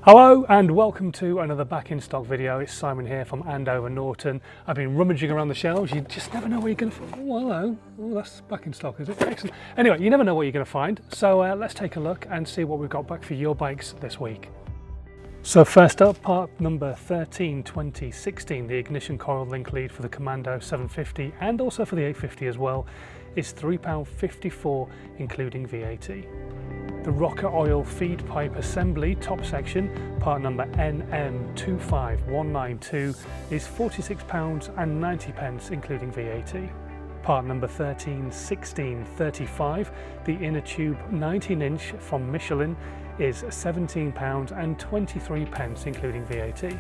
Hello and welcome to another back in stock video. It's Simon here from Andover Norton. I've been rummaging around the shelves. You just never know where you're going to find. Oh, hello. Oh, that's back in stock, is it? Excellent. Anyway, you never know what you're going to find. So let's take a look and see what we've got back for your bikes this week. So first up, part number 13 2016, the ignition coil link lead for the Commando 750 and also for the 850 as well, is £3.54 including VAT. The rocker oil feed pipe assembly top section, part number NM25192, is £46.90 including VAT. Part number 131635, the inner tube 19-inch from Michelin, is £17.23 including VAT.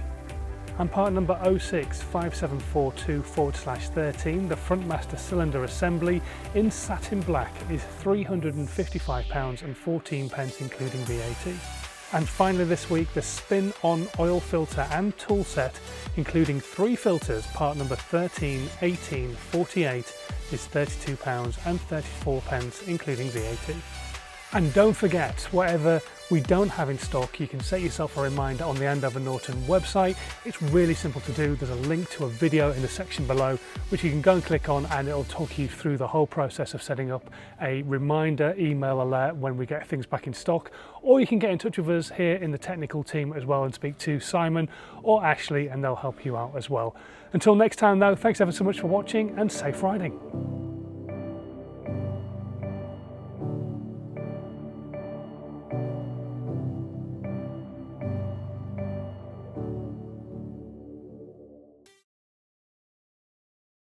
And part number 065742/13, the front master cylinder assembly in satin black, is £355.14 including VAT. And finally this week, the spin-on oil filter and tool set, including 3 filters, part number 131848, is £32.34 including VAT. And don't forget, whatever we don't have in stock, you can set yourself a reminder on the Andover Norton website. It's really simple to do. There's a link to a video in the section below, which you can go and click on, and it'll talk you through the whole process of setting up a reminder email alert when we get things back in stock. Or you can get in touch with us here in the technical team as well and speak to Simon or Ashley, and they'll help you out as well. Until next time though, thanks ever so much for watching and safe riding.